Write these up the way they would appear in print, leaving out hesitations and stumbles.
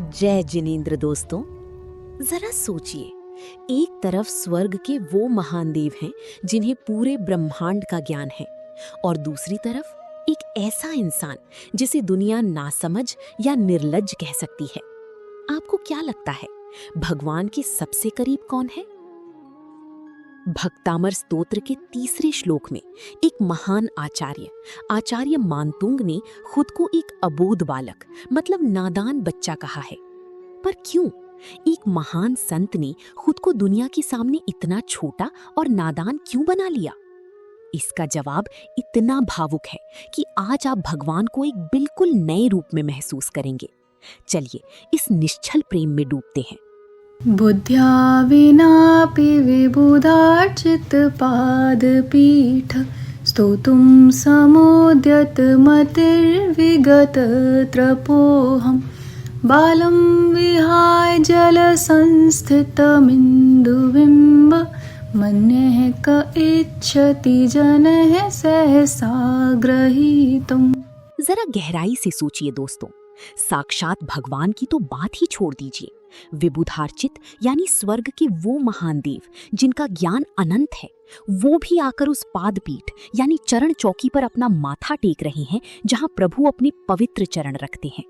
जय जिनेंद्र दोस्तों। जरा सोचिए, एक तरफ स्वर्ग के वो महान देव हैं जिन्हें पूरे ब्रह्मांड का ज्ञान है, और दूसरी तरफ एक ऐसा इंसान जिसे दुनिया नासमझ या निर्लज्ज कह सकती है। आपको क्या लगता है, भगवान के सबसे करीब कौन है? भक्तामर स्तोत्र के तीसरे श्लोक में एक महान आचार्य मानतुंग ने खुद को एक अबोध बालक मतलब नादान बच्चा कहा है। पर क्यों एक महान संत ने खुद को दुनिया के सामने इतना छोटा और नादान क्यों बना लिया? इसका जवाब इतना भावुक है कि आज आप भगवान को एक बिल्कुल नए रूप में महसूस करेंगे। चलिए इस निश्चल प्रेम में डूबते हैं। बुद्ध्या विनापि विबुधार्चित पादपीठ स्तोतुं समुद्यत मतिर्विगत त्रपोऽहं बालं विहाय जलसंस्थितमिन्दुबिम्ब मन्यः क इच्छति जनः सहसा ग्रहीतुम्। जरा गहराई से सोचिए दोस्तों, साक्षात भगवान की तो बात ही छोड़ दीजिए। विबुधार्चित यानी स्वर्ग के वो महान देव जिनका ज्ञान अनंत है, वो भी आकर उस पादपीठ यानी चरण चौकी पर अपना माथा टेक रहे हैं जहां प्रभु अपने पवित्र चरण रखते हैं।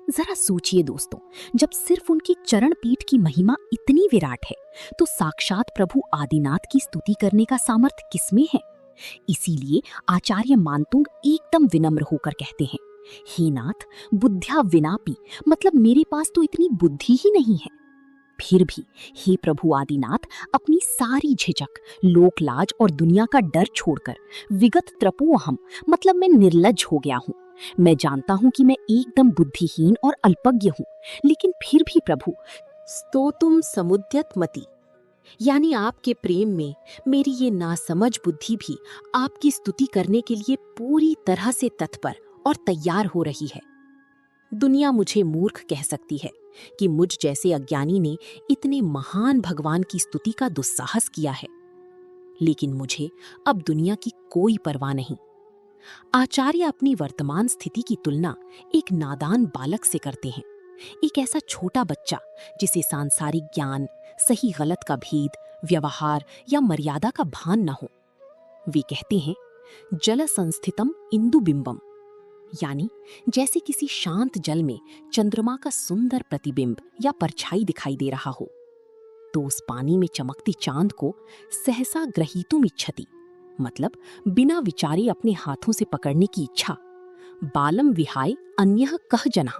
जरा सोचिए दोस्तों, जब सिर्फ उनकी चरण पीठ की महिमा इतनी विराट है, तो साक्षात प्रभु आदिनाथ की स्तुति करने का सामर्थ्य किसमें है? इसीलिए आचार्य मानतुंग एकदम विनम्र होकर कहते हैं, हे नाथ, बुद्ध्या विनापि मतलब मेरे पास तो इतनी बुद्धि ही नहीं है। फिर भी हे प्रभु आदिनाथ, अपनी सारी झिझक, लोक लाज और दुनिया का डर छोड़कर विगत त्रपोऽहम् मतलब मैं निर्लज्ज हो गया हूँ। मैं जानता हूँ कि मैं एकदम बुद्धिहीन और अल्पज्ञ हूँ, लेकिन फिर भी प्रभु स्तोतुं समुद्यत मति यानी आपके प्रेम में मेरी ये नासमझ बुद्धि भी आपकी स्तुति करने के लिए पूरी तरह से तत्पर और तैयार हो रही है। दुनिया मुझे मूर्ख कह सकती है कि मुझ जैसे अज्ञानी ने इतने महान भगवान की स्तुति का दुस्साहस किया है, लेकिन मुझे अब दुनिया की कोई परवाह नहीं। आचार्य अपनी वर्तमान स्थिति की तुलना एक नादान बालक से करते हैं, एक ऐसा छोटा बच्चा जिसे सांसारिक ज्ञान, सही गलत का भेद, व्यवहार या मर्यादा का भान न हो। वे कहते हैं, जल संस्थितम इंदुबिंबम यानी जैसे किसी शांत जल में चंद्रमा का सुंदर प्रतिबिंब या परछाई दिखाई दे रहा हो, तो उस पानी में चमकती चांद को सहसा ग्रहीतुम इच्छति मतलब बिना विचारे अपने हाथों से पकड़ने की इच्छा। बालम विहाय अन्यः कह जना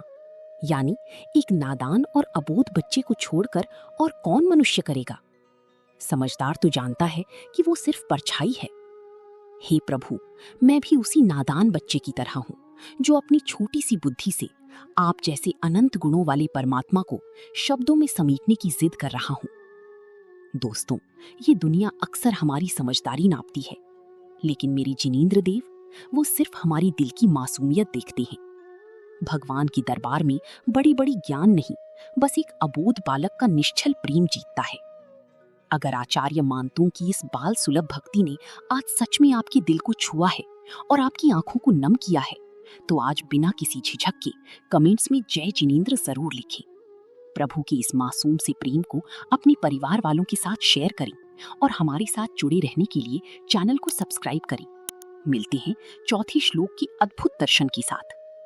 यानी एक नादान और अबोध बच्चे को छोड़कर और कौन मनुष्य करेगा? समझदार तो जानता है कि वो सिर्फ परछाई है। हे प्रभु, मैं भी उसी नादान बच्चे की तरह हूं जो अपनी छोटी सी बुद्धि से आप जैसे अनंत गुणों वाले परमात्मा को शब्दों में समेटने की जिद कर रहा हूं। दोस्तों, ये दुनिया अक्सर हमारी समझदारी नापती है, लेकिन मेरे जिनेंद्र देव वो सिर्फ हमारी दिल की मासूमियत देखते हैं। भगवान की दरबार में बड़ी बड़ी ज्ञान नहीं, बस एक अबोध बालक का निश्चल प्रेम जीतता है। अगर आचार्य मानतुंग की इस बाल सुलभ भक्ति ने आज सच में आपके दिल को छुआ है और आपकी आंखों को नम किया है, तो आज बिना किसी झिझक के कमेंट्स में जय जिनेंद्र जरूर लिखें। प्रभु के इस मासूम से प्रेम को अपने परिवार वालों के साथ शेयर करें और हमारे साथ जुड़े रहने के लिए चैनल को सब्सक्राइब करें। मिलते हैं चौथे श्लोक के अद्भुत दर्शन के साथ।